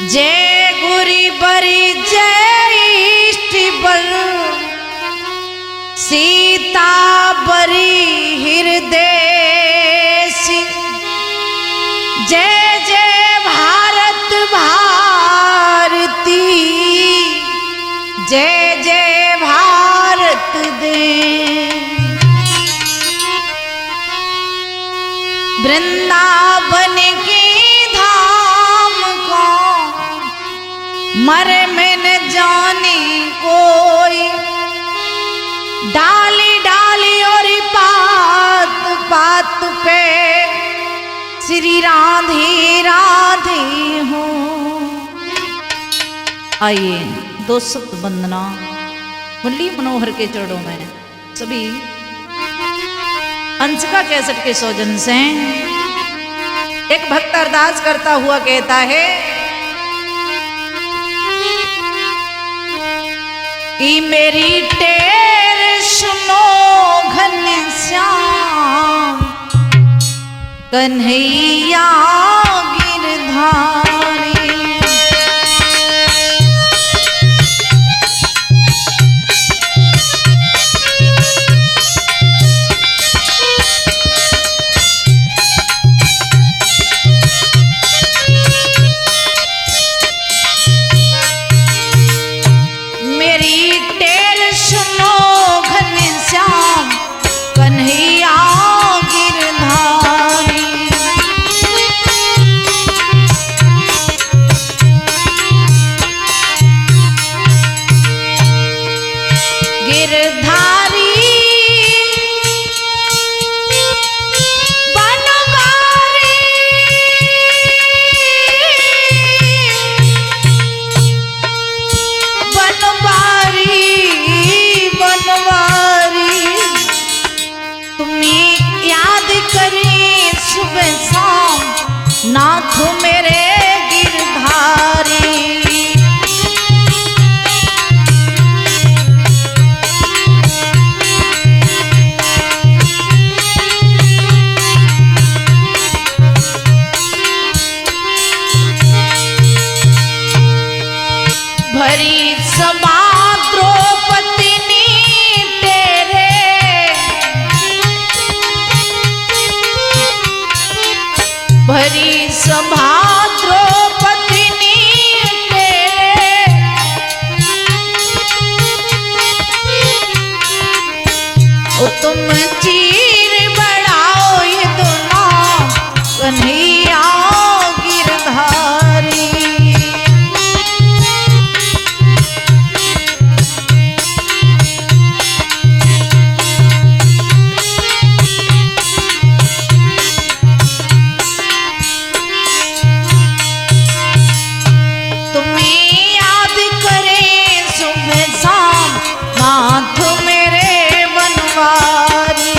जय गुरी बरी जय इष्ट बर सीता बरी हृदय जय जय भारत भारती जय जय भारत दे वृंदावन के धाम को मरे में न जाने कोई डाली डाली और पात पात पे श्री राधे राधे हो। आइए दो सप्त वंदना मुरली मनोहर के चरणों में सभी अंशिका कैसेट के सौजन से। एक भक्त अरदास करता हुआ कहता है कि मेरी टेर सुनो घनश्याम कन्हैया गिरधारी। मेरी टेर सुनो घनश्याम कन्हैया गिरधारी। गिरधारी बनवारी बनवारी बनवारी तुम्हें याद करें सुबह शाम नाथ मेरे गिरधारी। भरी सभा द्रौपदी तेरे भरी सभा द्रौपदी तेरे ओ तुम चीर बढ़ाओ ये दो नाम कन्हैया गिरधारी। नाथ मेरे बनवारी।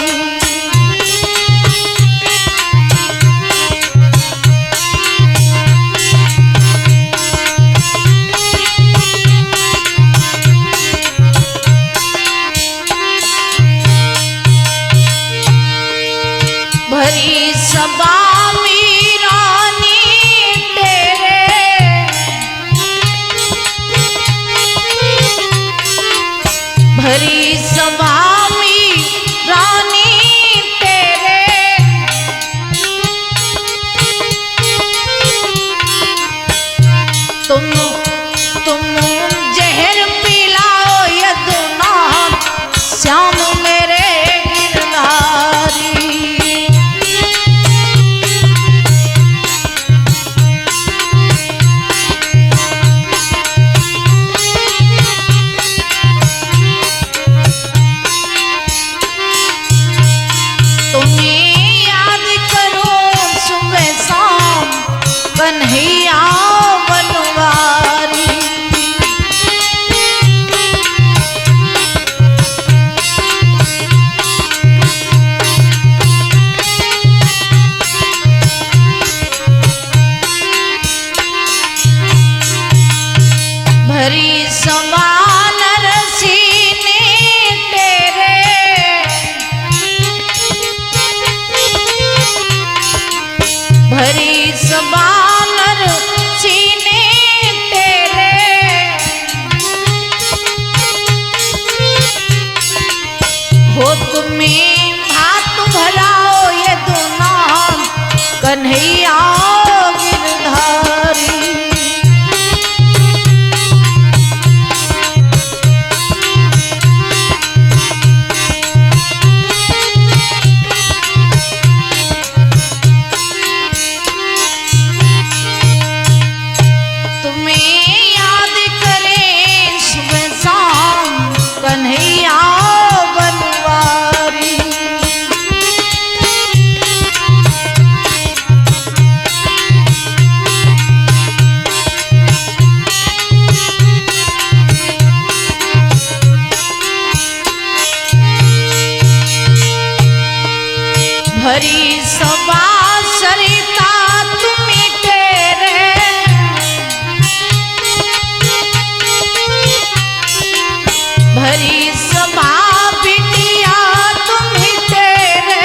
भरी सभा वीरानी तेरे भरी सभा में रानी तेरे तुम जहर पिलाओ यदुनाथ श्याम मेरे गिरधारी। तुम्हें याद करो सुबह शाम कन्हैया बनवारी। कन्हैया गिरधारी। कन्हैया बनवारी। भरी सभा सरिता तुम्हें तेरे, भरी सभा बिटिया तुम्हें तेरे,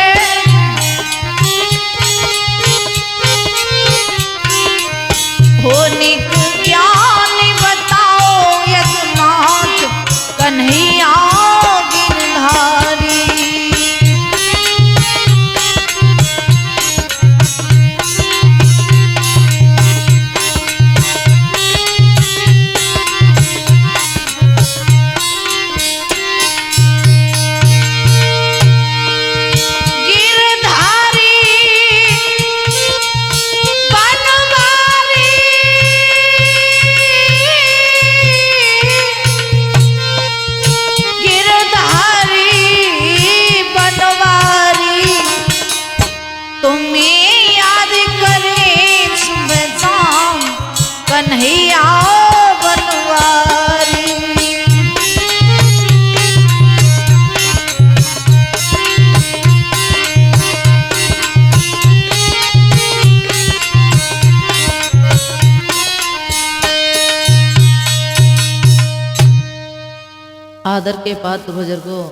हो निक ज्ञान बताओ यज्ञनाथ कन्हैया गिरधारी। कन्हैया बनवारी। आदर के पात्र बुजुर्गों,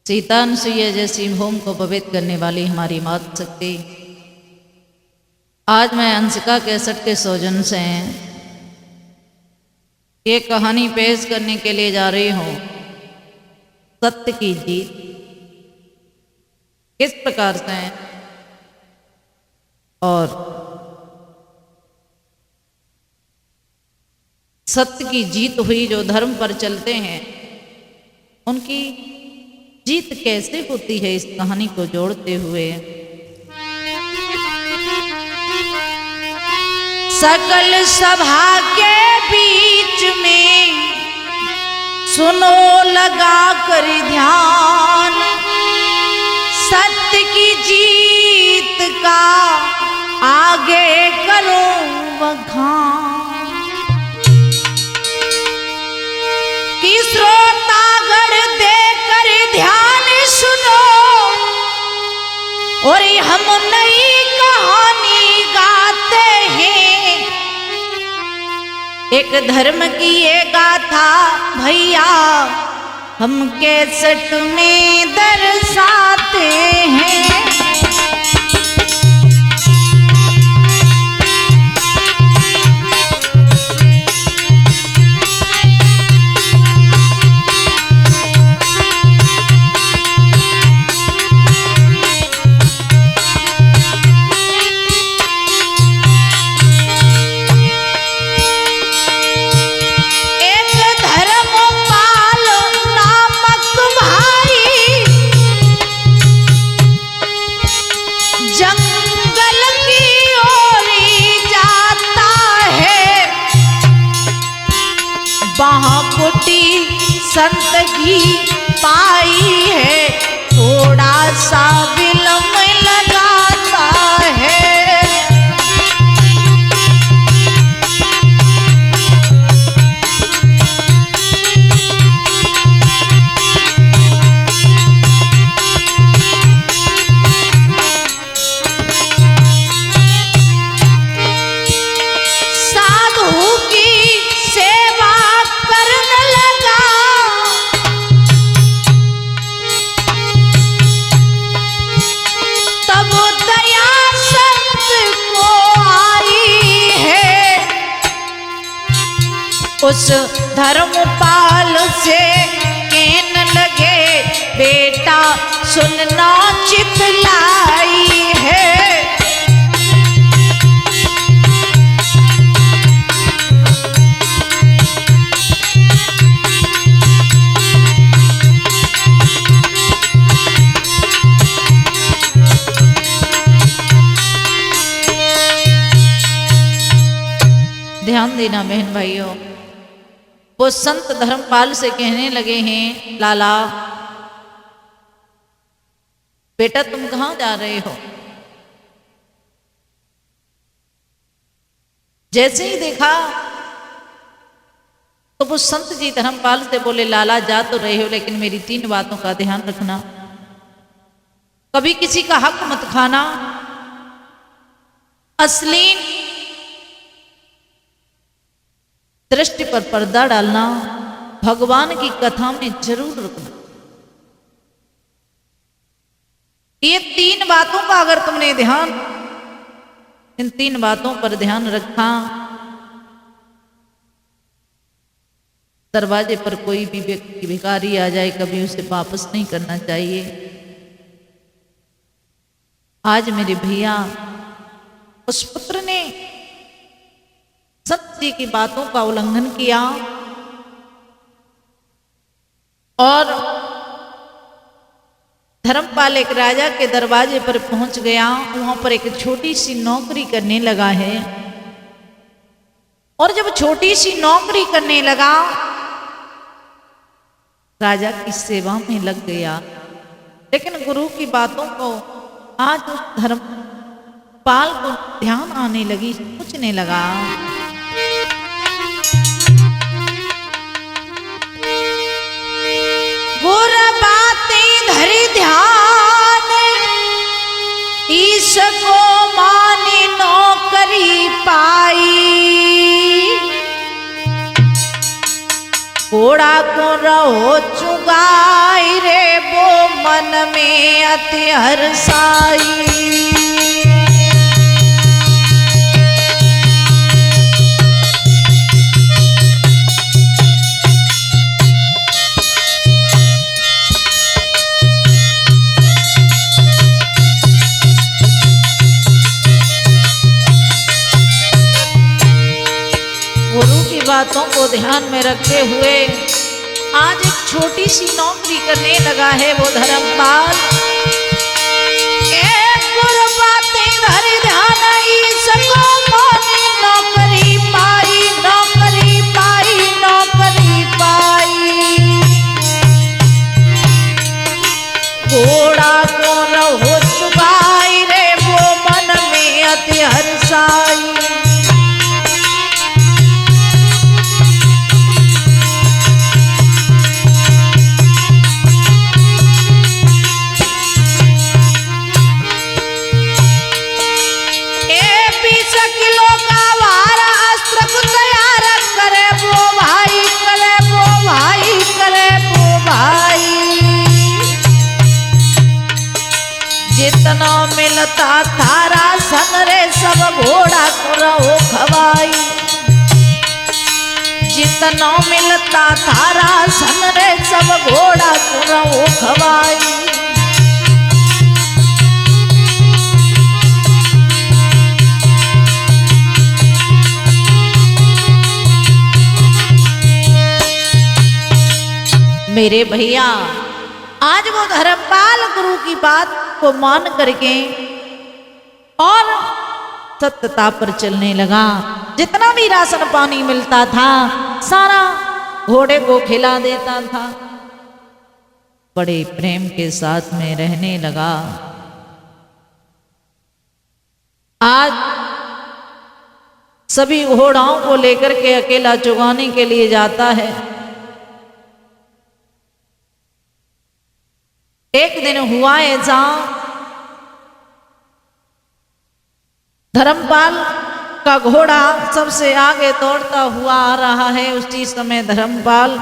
सीता अनुसुईया जैसी होम को पवित्र करने वाली हमारी मात शक्ति, आज मैं अंशिका कैसेट के सौजन से ये कहानी पेश करने के लिए जा रही हूँ। सत्य की जीत किस प्रकार से और सत्य की जीत हुई, जो धर्म पर चलते हैं उनकी जीत कैसे होती है, इस कहानी को जोड़ते हुए। सकल सभा के बीच में सुनो लगा कर ध्यान, सत्य की जीत का आगे करो बखान। कि श्रोतागण देकर ध्यान सुनो, और हम नई कहानी गाते हैं। एक धर्म की ये गाथा भैया हम कैसेट में दर्शाते हैं। संत की पाई है, थोड़ा सा विलम्ब लगाता है। साधु की सेवा करने लगा, उस धर्मपाल से कहने लगे, बेटा सुनना चितलाई है। ध्यान देना बहन भाइयों, वो संत धर्मपाल से कहने लगे हैं, लाला बेटा तुम कहां जा रहे हो? जैसे ही देखा तो वो संत जी धर्मपाल से बोले, लाला जा तो रहे हो लेकिन मेरी 3 बातों का ध्यान रखना। कभी किसी का हक मत खाना, अश्लील दृष्टि पर पर्दा डालना, भगवान की कथा में जरूर रुकना। ये 3 बातों का अगर तुमने इन 3 बातों पर ध्यान रखा, दरवाजे पर कोई भी व्यक्ति भिखारी आ जाए कभी उसे वापस नहीं करना चाहिए। आज मेरे भैया उस पुत्र ने सत्य की बातों का उल्लंघन किया और धर्मपाल एक राजा के दरवाजे पर पहुंच गया। वहां पर एक छोटी सी नौकरी करने लगा है और जब छोटी सी नौकरी करने लगा राजा की सेवा में लग गया। लेकिन गुरु की बातों को आज उस धर्मपाल को ध्यान आने लगी, सोचने लगा, गुरु बातें धरी ध्यान, ईश को माने नौकरी पाई, घोड़ा को रहो चुगाई रे वो मन में अति हर्षाई। बातों को ध्यान में रखते हुए आज एक छोटी सी नौकरी करने लगा है वो धर्मपाल। गुरु बातें धरी ध्यान, ईसको माने नौकरी पाई, नौकरी पाई, नौकरी पाई, घोड़ा को रहो चुगाई रे वो मन में अति हर्षाई। जितना मिलता थारा सन रे सब घोड़ा को रहो खवाई, जितना मिलता थारा सन रे सब घोड़ा को रहो खवाई। मेरे भैया आज वो धर्मपाल गुरु की बात को मान करके और सत्यता पर चलने लगा। जितना भी राशन पानी मिलता था सारा घोड़े को खिला देता था, बड़े प्रेम के साथ में रहने लगा। आज सभी घोड़ाओं को लेकर के अकेला चुगाने के लिए जाता है। एक दिन हुआ ऐसा, धर्मपाल का घोड़ा सबसे आगे दौड़ता हुआ आ रहा है। उसी समय धर्मपाल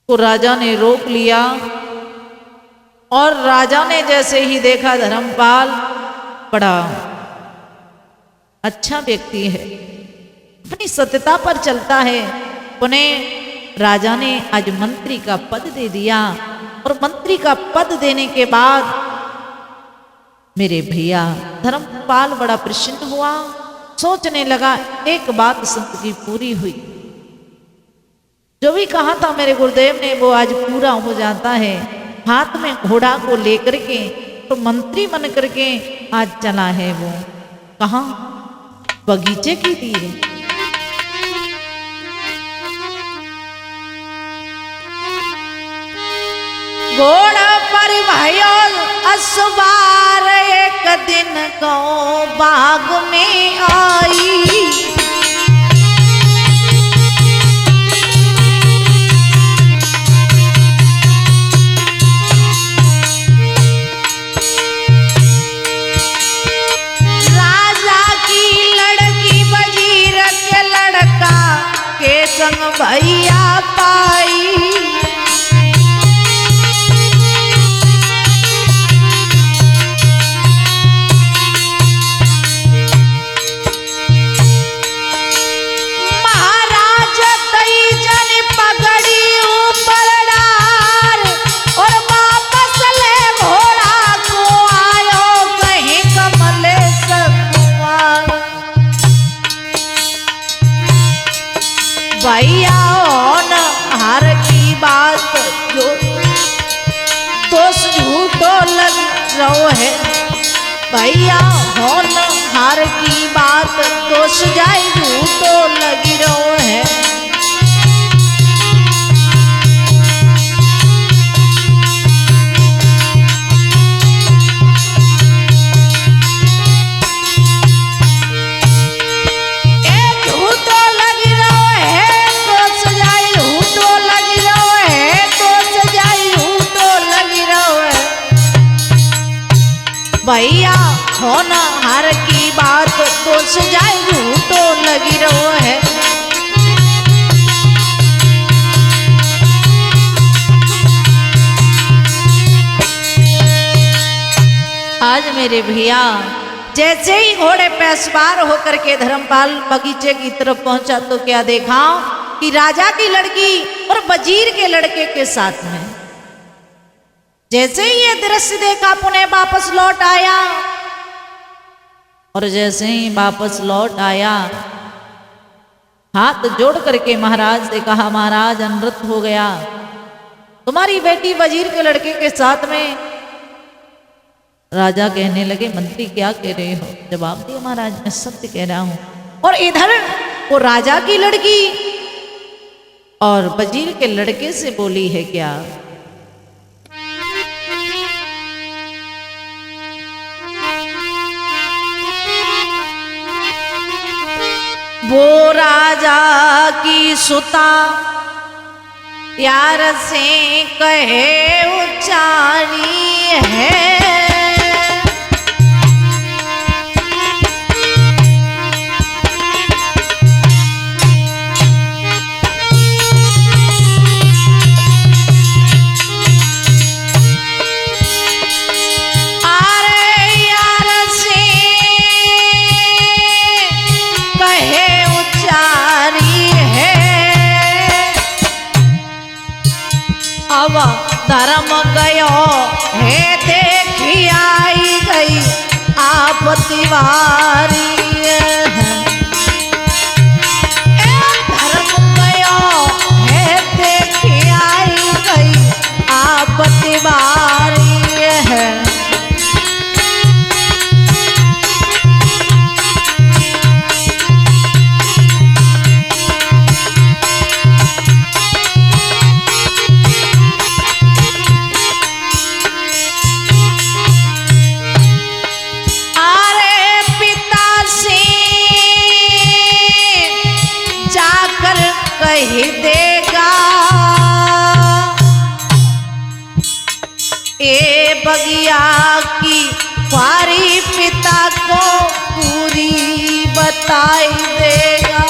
को राजा ने रोक लिया और राजा ने जैसे ही देखा धर्मपाल बड़ा अच्छा व्यक्ति है, अपनी सत्यता पर चलता है, उन्हें राजा ने आज मंत्री का पद दे दिया। और मंत्री का पद देने के बाद मेरे भैया धर्मपाल बड़ा प्रसन्न हुआ, सोचने लगा एक बात संत की पूरी हुई, जो भी कहा था मेरे गुरुदेव ने वो आज पूरा हो जाता है। हाथ में घोड़ा को लेकर के तो मंत्री बन करके आज चला है वो कहाँ, बगीचे की दिए। घोड़ा पर भयो असवार एक दिन गौ बाग में आई। राजा की लड़की वजीर के लड़का के संग भैया पाई। भैया होन हार की बात जो दोष झूठो लग रहो है। भैया होन हार की बात दोष जाए झूठो लगी रहो है। भैया होना हर की बात दोष जाए झूठो लगी रहो है। आज मेरे भैया जैसे ही घोड़े पे सवार होकर के धर्मपाल बगीचे की तरफ पहुंचा तो क्या देखा कि राजा की लड़की और वजीर के लड़के के साथ में। जैसे ही ये दृश्य देखा पुनः वापस लौट आया और जैसे ही वापस लौट आया हाथ जोड़ करके महाराज से कहा, महाराज अनृत हो गया, तुम्हारी बेटी वजीर के लड़के के साथ में। राजा कहने लगे, मंत्री क्या कह रहे हो? जवाब दिया, महाराज मैं सत्य कह रहा हूं। और इधर वो राजा की लड़की और वजीर के लड़के से बोली है क्या? वो राजा की सुता प्यार से कहे उचारी है। धर्म गयो है देखी आई गई आपत्ति वारी। धर्म गयो है देखी आई गई आपत्ति वारी है। कही देगा ए बगिया की ख्वारी पिता को पूरी बताई देगा।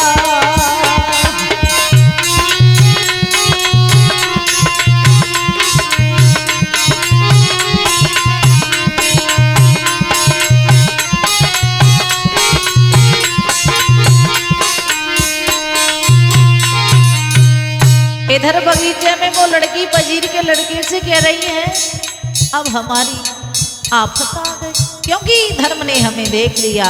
इधर बगीचे में वो लड़की वजीर के लड़के से कह रही है, अब हमारी आफत आ गई, क्योंकि धर्म ने हमें देख लिया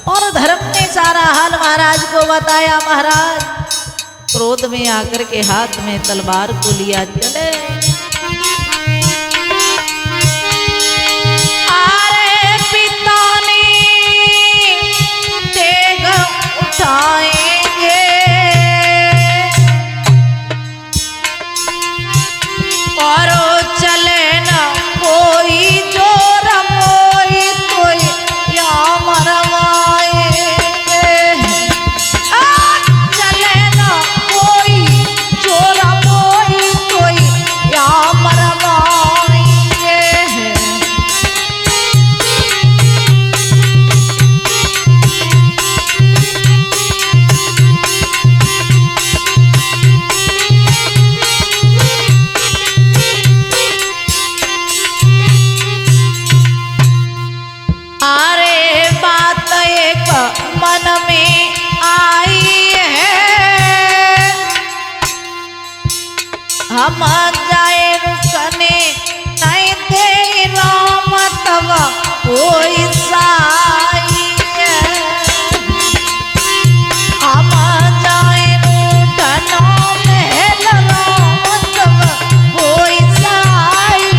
और धर्म ने सारा हाल महाराज को बताया। महाराज क्रोध में आकर के हाथ में तलवार को लिया चले। अरे पिता ने देगा होई साई हम जाए रूठनो महल रोतब होई साई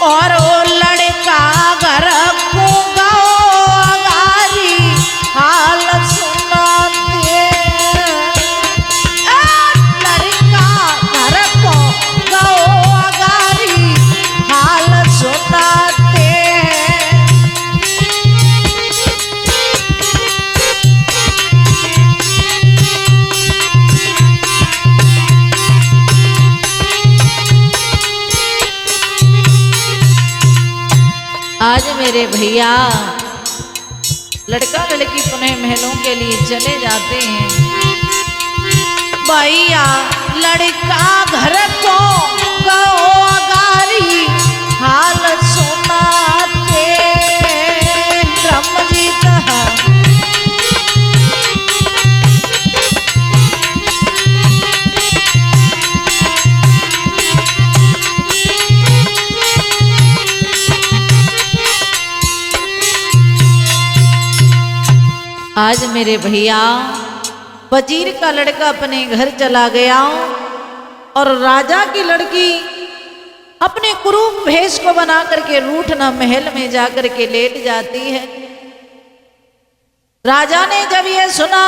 और वो लड़का घर को गारी हाल सुनाते लड़का घर को गारी हाल सुनाते आज मेरे भैया लड़का लड़की पुनः महलों के लिए चले जाते हैं। भैया लड़का घर को गारी हाल सुनाते ब्रह्मजीत आज मेरे भैया वजीर का लड़का अपने घर चला गया और राजा की लड़की अपने कुरूप भेष को बना करके रूठना महल में जाकर के लेट जाती है। राजा ने जब ये सुना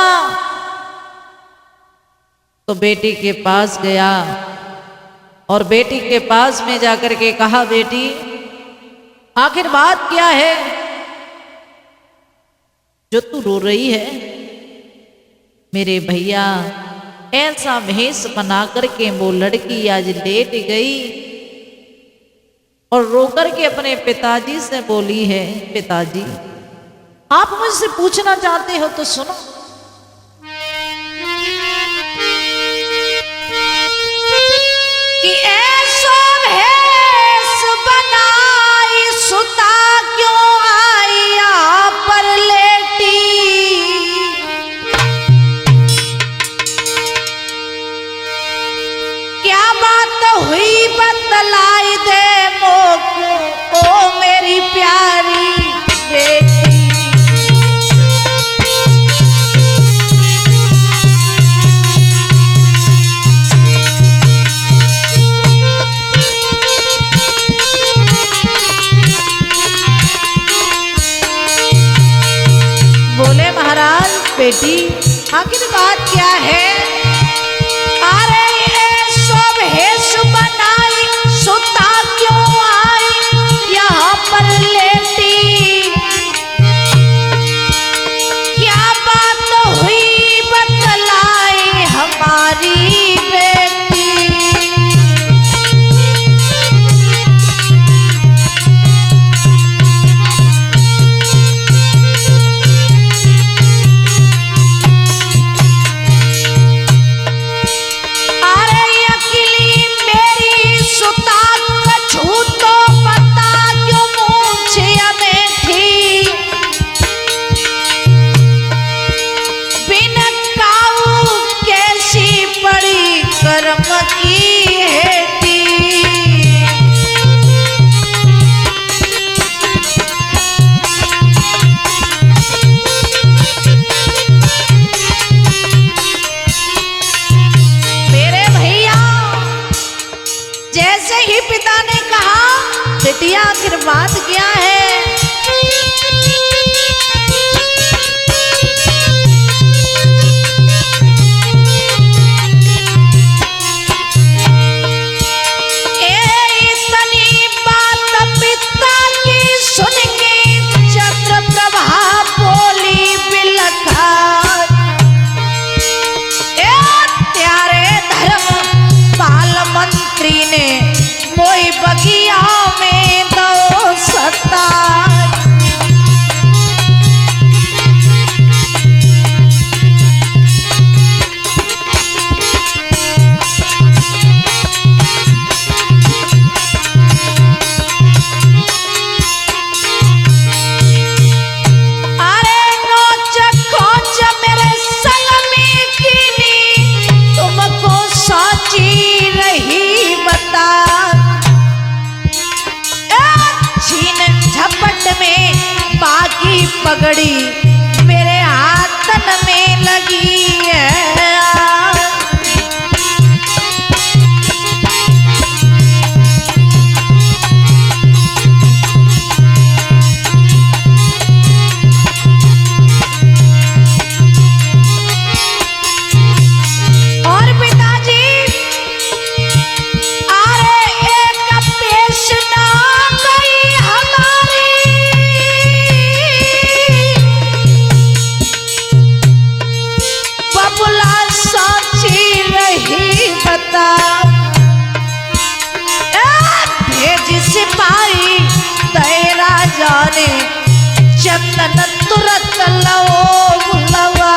तो बेटी के पास गया और बेटी के पास में जाकर के कहा, बेटी आखिर बात क्या है जो तू रो रही है? मेरे भैया ऐसा भेष बना करके वो लड़की आज लेट गई और रो करके अपने पिताजी से बोली है, पिताजी आप मुझसे पूछना चाहते हो तो सुनो। कि ऐसा भेष बनाई सुता क्यों आई यहाँ पर लेटी क्या बात हुई बतलाई दे मोको ओ मेरी प्यारी बेटी। बोले महाराज बेटी आखिर बात क्या है? अरे ये सब भेष बनाई सुता क्यों आई यहाँ पर लेटी क्या बात हुई बतलाई हमारी बेटी। बिटिया आखिर बात क्या है? इतनी बात पिता की सुन के चंद्रप्रभा बोली बिलखा त्यारे धर्म पाल मंत्री ने मोई बगिया में दो सता पगड़ी मेरे हाथन में लगी है। चंदन तुरत लो बुलवा।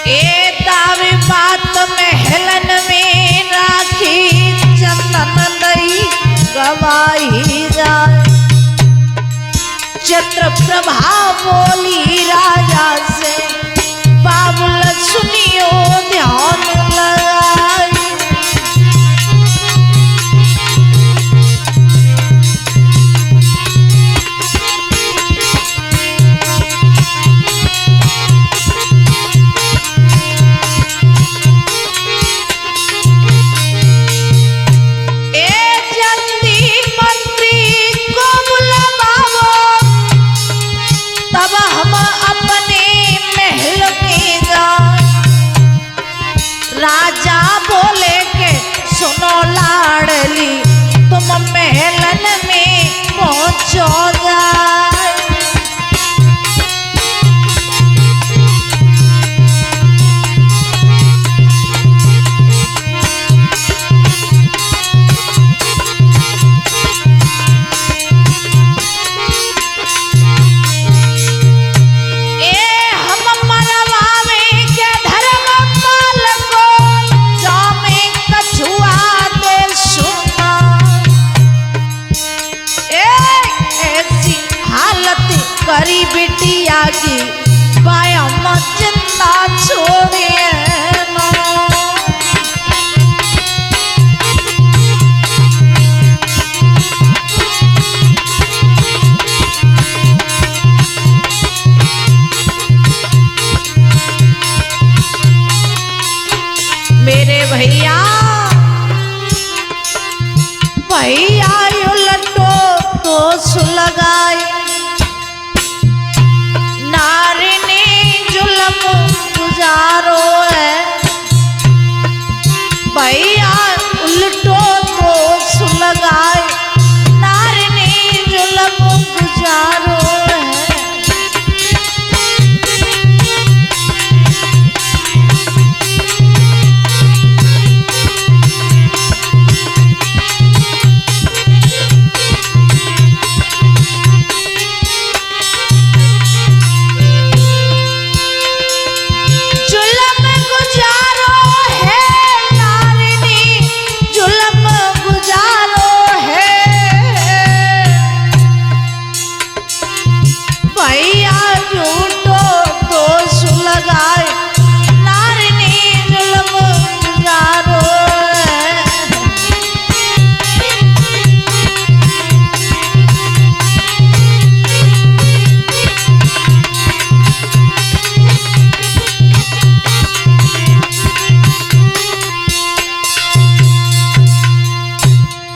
ए दावे बात महलन में राखी चंदन दई गवाही जाए। चंद्र प्रभा बोली राजा से बाबुल सुनियो ध्यान लगाई। राजा बोले के सुनो लाडली तुम महलन में पहुंचो जाए। करी बिटिया की पाया चिंता छोड़िए ना। मेरे भैया भैया उलटो तो सुलगाई। नारी ने जुल्म गुजारो है भैया उल्टो तो सुलगाए। नारी ने जुल्म गुजारो है।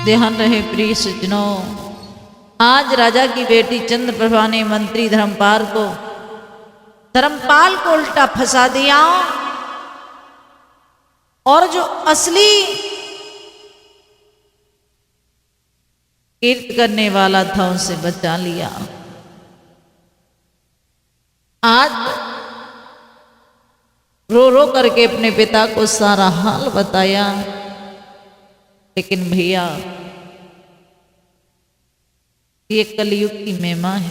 ध्यान रहे प्रिय सज्जनों, आज राजा की बेटी चंद्रप्रभा ने मंत्री धर्मपाल को उल्टा फंसा दिया और जो असली कीर्त करने वाला था उसे बचा लिया। आज रो रो करके अपने पिता को सारा हाल बताया, लेकिन भैया ये कलयुग की महिमा है।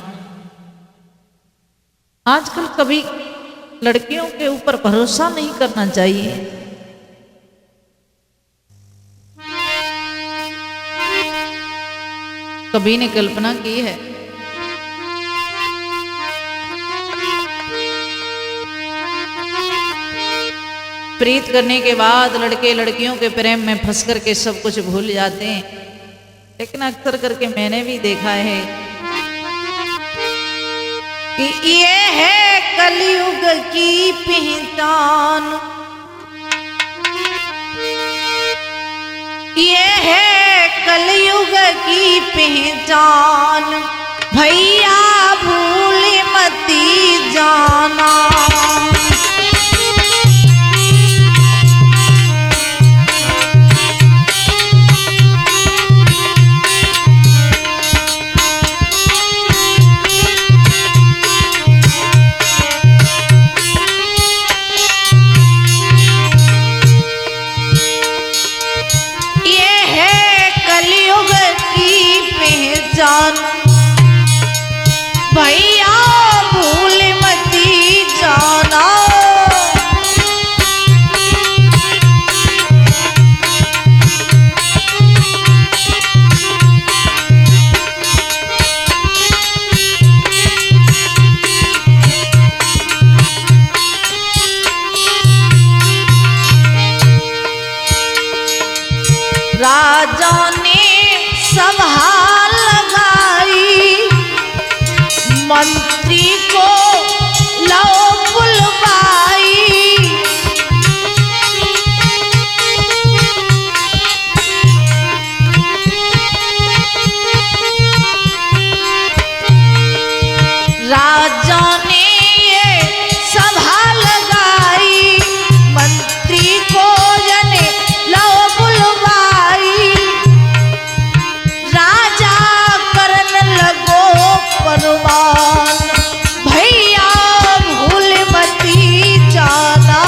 आजकल कभी लड़कियों के ऊपर भरोसा नहीं करना चाहिए। कभी ने कल्पना की है प्रीत करने के बाद लड़के लड़कियों के प्रेम में फंस करके सब कुछ भूल जाते हैं। लेकिन अक्सर करके मैंने भी देखा है कि ये है कलयुग की पहचान, ये है कलयुग की पहचान, भैया भूल मती जाना। भैया भूल मती जाना। राजा ने सभा मंत्री को लाओ बुलवाई, राजा ने ये सभा लगाई, मंत्री को जने लाओ बुलवाई, राजा करन लगो परवान, भैया भूल मती जाना।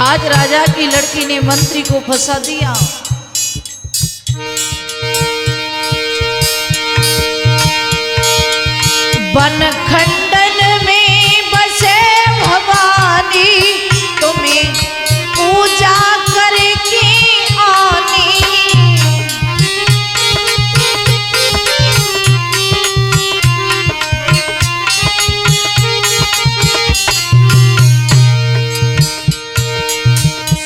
आज राजा की लड़की ने मंत्री को फंसा दिया। वन खंडन में बसे भवानी, तुम्हें पूजा करके आनी।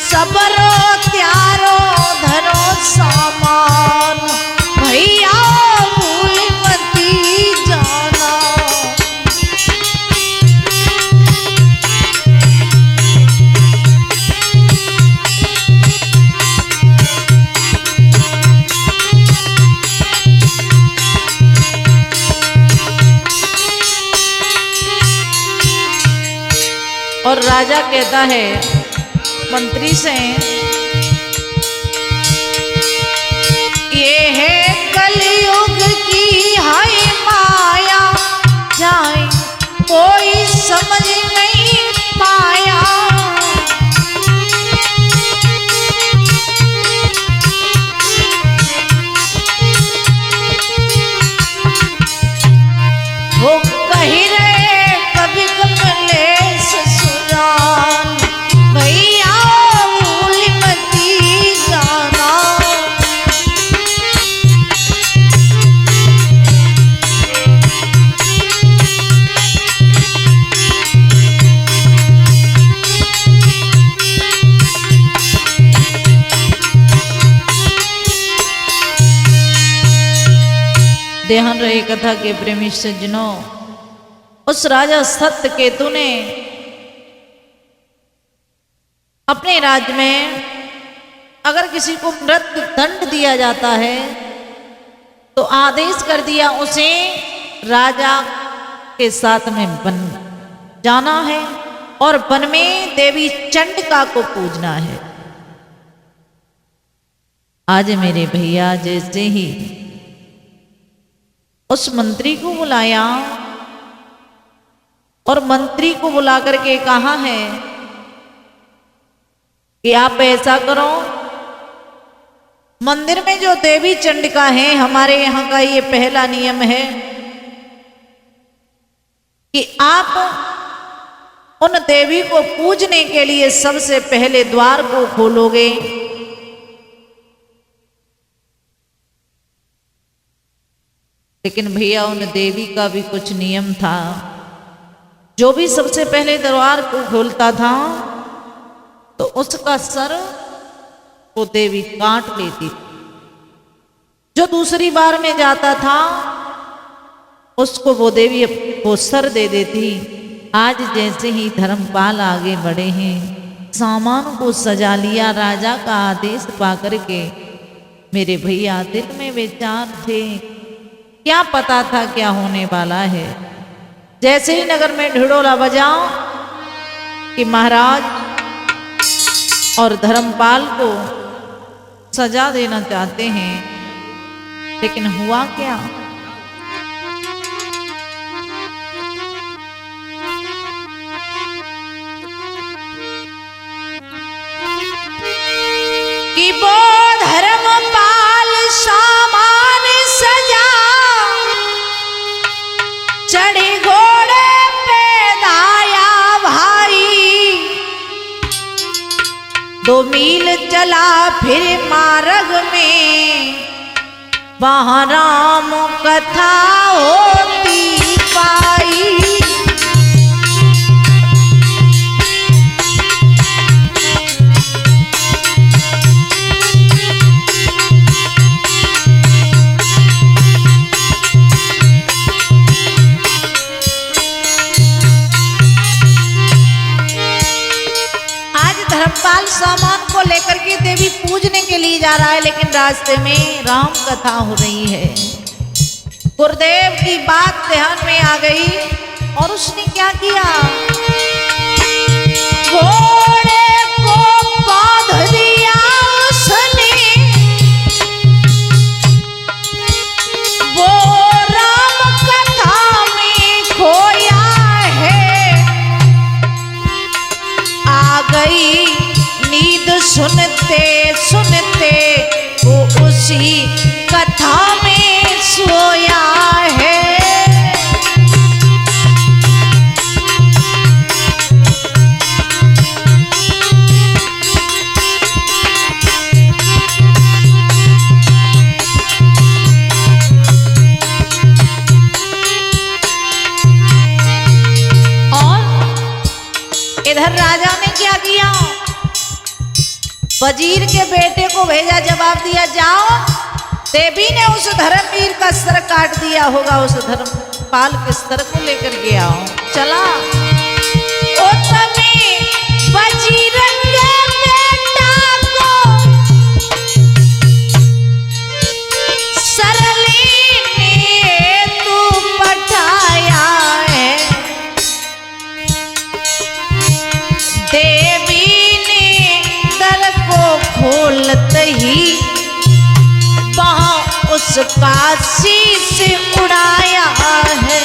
सबरो त्यारो धरो सामान, भैया भूल मती जाना। और राजा कहता है मंत्री से, ये है कलयुग की हाय माया, जाए कोई समझ नहीं पाया। वो कही रहे कभी कमलेश सुजान, भैया भूल मती जाना। ध्यान रहे कथा के प्रेमी सज्जनों, उस राजा सत्यकेतु ने अपने राज्य में अगर किसी को मृत्यु दंड दिया जाता है तो आदेश कर दिया उसे राजा के साथ में वन जाना है और वन में देवी चंडिका को पूजना है। आज मेरे भैया जैसे ही उस मंत्री को बुलाया और मंत्री को बुला करके कहा है कि आप ऐसा करो, मंदिर में जो देवी चंडिका है, हमारे यहाँ का ये पहला नियम है कि आप उन देवी को पूजने के लिए सबसे पहले द्वार को खोलोगे। लेकिन भैया उन देवी का भी कुछ नियम था। जो भी सबसे पहले द्वार को खोलता था तो उसका सर वो देवी काट लेती थी। जो दूसरी बार में जाता था उसको वो देवी वो सर दे देती। आज जैसे ही धर्मपाल आगे बढ़े हैं, सामान को सजा लिया, राजा का आदेश पा करके मेरे भैया दिल में विचार थे, क्या पता था क्या होने वाला है। जैसे ही नगर में ढिढोरा बजाओ कि महाराज और धर्मपाल को सजा देना चाहते हैं, लेकिन हुआ क्या? कि वो धर्मपाल सामान सजा चढ़े घोड़े पे दाया भाई। 2 मील चला फिर मार्ग में, वहाँ राम कथा होती पाई। धर्मपाल सामान को लेकर के देवी पूजने के लिए जा रहा है, लेकिन रास्ते में राम कथा हो रही है। गुरुदेव की बात ध्यान में आ गई और उसने क्या किया, घोड़े को बांध दिया उसने, वो राम कथा में खोया है। आ गई नींद सुनते सुनते वो उसी कथा में सोया है। और इधर राजा ने क्या किया, वजीर के बेटे को भेजा, जवाब दिया जाओ। देवी ने उस धर्मवीर का सर काट दिया होगा, उस धर्मपाल के सर को लेकर के आओ। चला वजीर के बेटा को सर लेने तू पठाया है। देवी ने दर को खोलते ही वहां उसका शीश उड़ाया है।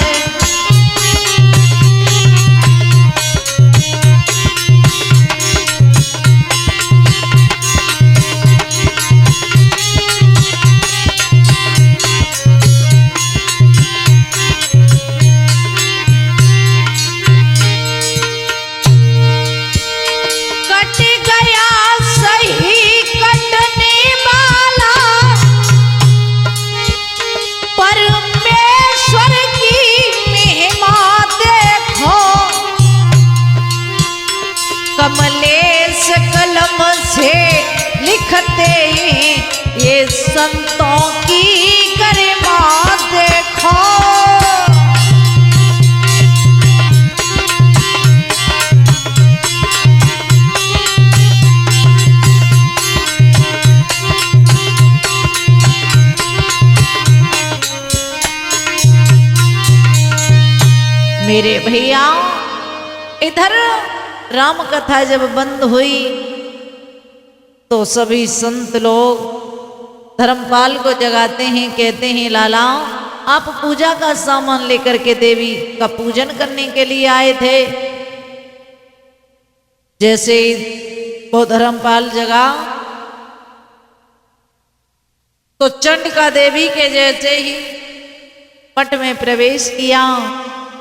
कमलेश कलम से लिखते ये संतों की गरिमा देखो। मेरे भैया इधर राम कथा जब बंद हुई तो सभी संत लोग धर्मपाल को जगाते हैं, कहते हैं लाला आप पूजा का सामान लेकर के देवी का पूजन करने के लिए आए थे। जैसे वो धर्मपाल जगा तो चंडिका देवी के जैसे ही पट में प्रवेश किया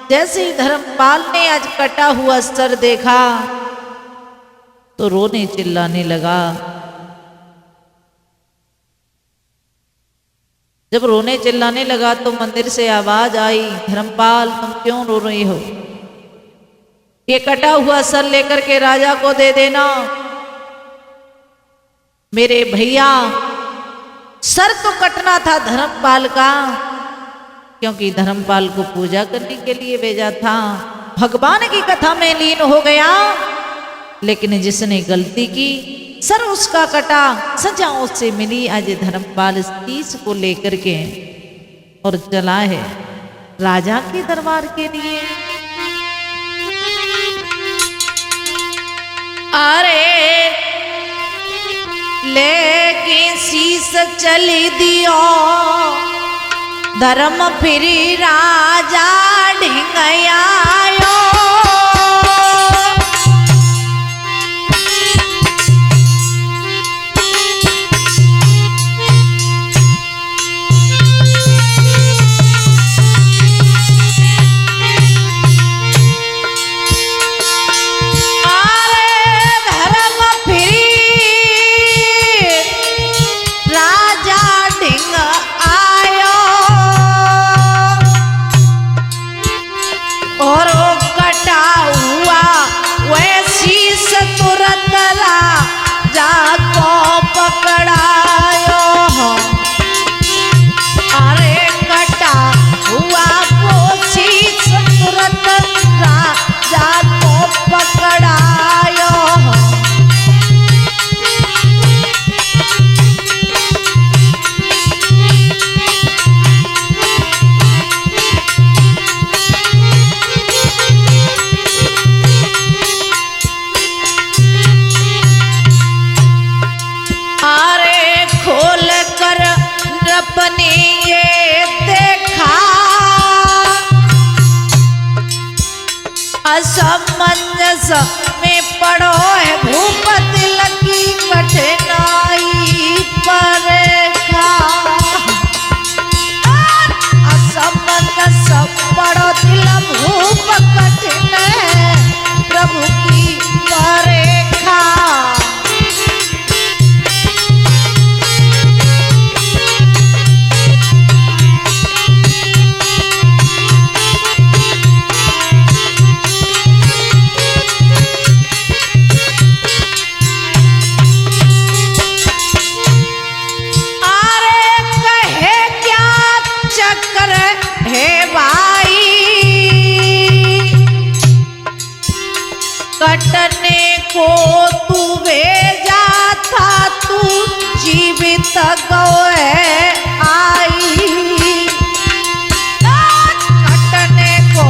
जैसे ही धर्मपाल ने आज कटा हुआ सर देखा तो रोने चिल्लाने लगा। जब रोने चिल्लाने लगा तो मंदिर से आवाज आई, धर्मपाल तुम क्यों रो रही हो? ये कटा हुआ सर लेकर के राजा को दे देना। मेरे भैया सर तो कटना था धर्मपाल का, क्योंकि धर्मपाल को पूजा करने के लिए भेजा था, भगवान की कथा में लीन हो गया। लेकिन जिसने गलती की सर उसका कटा, सजा उससे मिली। आज धर्मपाल इस चीज को लेकर के और चला है राजा के दरबार के लिए। अरे लेकिन शीस चली दियो धर्म फिरी राजा ढिंगयायो। अपने ये देखा असमंजस में पड़ो है भूपति लगी कठिनाई पर असमंजस पड़ो दिल भूप कठिन प्रभु की परेखा। कटने को तू भेजा था, तू जीवित गए आई। कटने को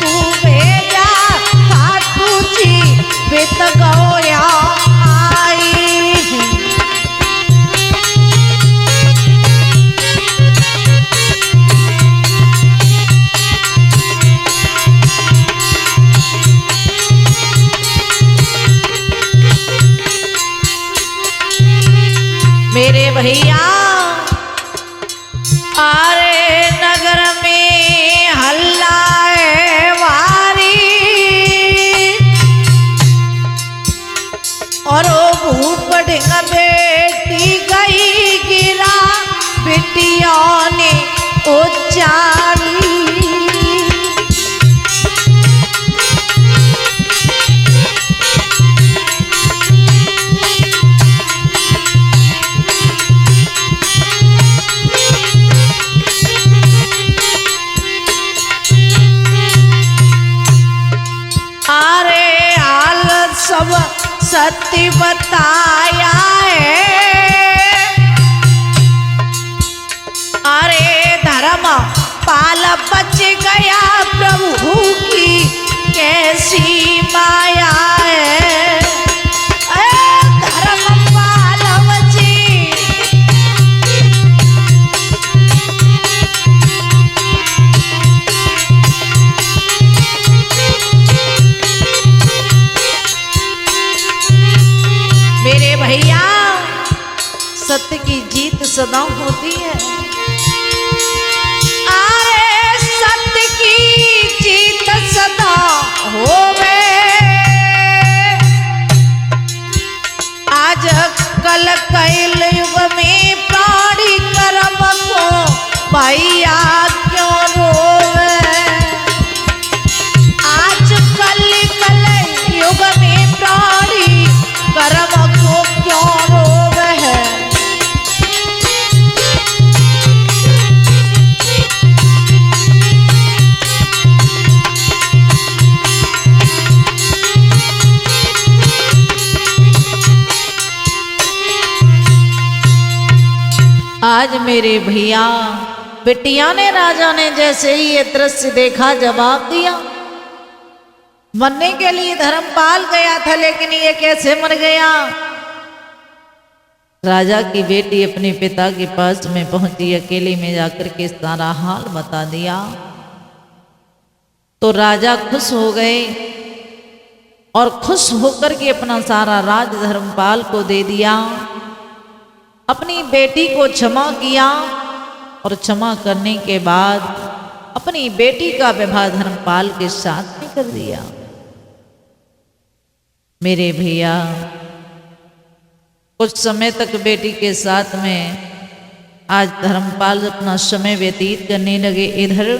तू भेजा था, तू जीवित गया आई। मेरे भैया आरे नगर में हल्ला है वारी, और वो भूप ढिंग बेटी गई गिरा, बेटियों ने उच्चारी। सब सत्य बताया है, अरे धर्म पाल बच गया, प्रभु की कैसी माया है। धर्म पाल बची मेरे भैया सत्य की जीत सदा होती है। अरे सत्य की जीत आज मेरे भैया बिटिया ने, राजा ने जैसे ही ये दृश्य देखा जवाब दिया। मरने के लिए धर्मपाल गया था, लेकिन ये कैसे मर गया? राजा की बेटी अपने पिता के पास में पहुंची, अकेले में जाकर के सारा हाल बता दिया। तो राजा खुश हो गए और खुश होकर के अपना सारा राज धर्मपाल को दे दिया। अपनी बेटी को क्षमा किया और क्षमा करने के बाद अपनी बेटी का विवाह धर्मपाल के साथ में कर दिया। मेरे भैया कुछ समय तक बेटी के साथ में आज धर्मपाल अपना समय व्यतीत करने लगे। इधर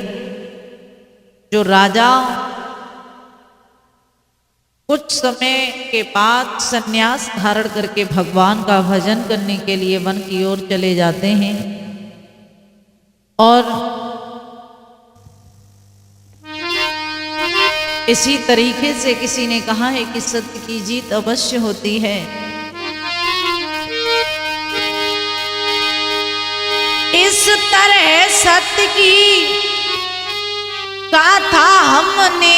जो राजा कुछ समय के बाद संन्यास धारण करके भगवान का भजन करने के लिए वन की ओर चले जाते हैं और इसी तरीके से किसी ने कहा है कि सत्य की जीत अवश्य होती है। इस तरह सत्य की गाथा हमने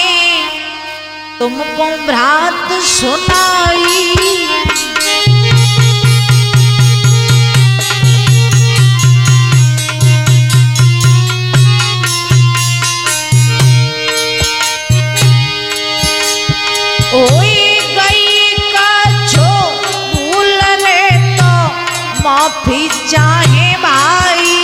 तुमको भ्रात सुनाई। ओए गई का जो भूल ले तो माफी चाहे भाई।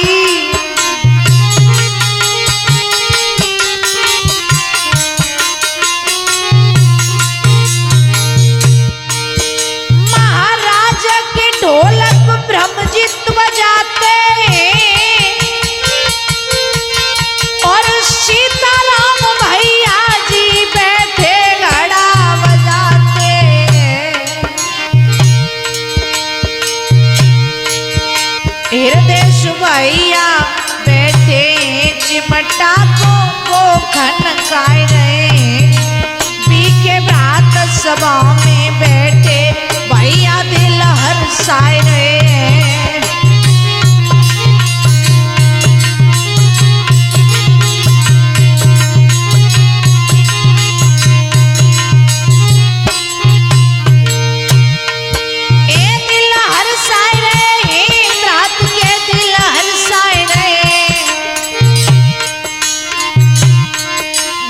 महाराज के ढोलक ब्रह्मजीत बजाते और सीताराम भैया जी बैठे घड़ा बजाते। हृदय भैया बैठे चिमटा को खनकाए रहे। बीके भ्रात सभा में बैठे भैया दिल हर्षाए रहे।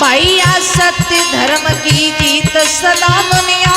भैया सत्य धर्म की जीत सदा दुनिया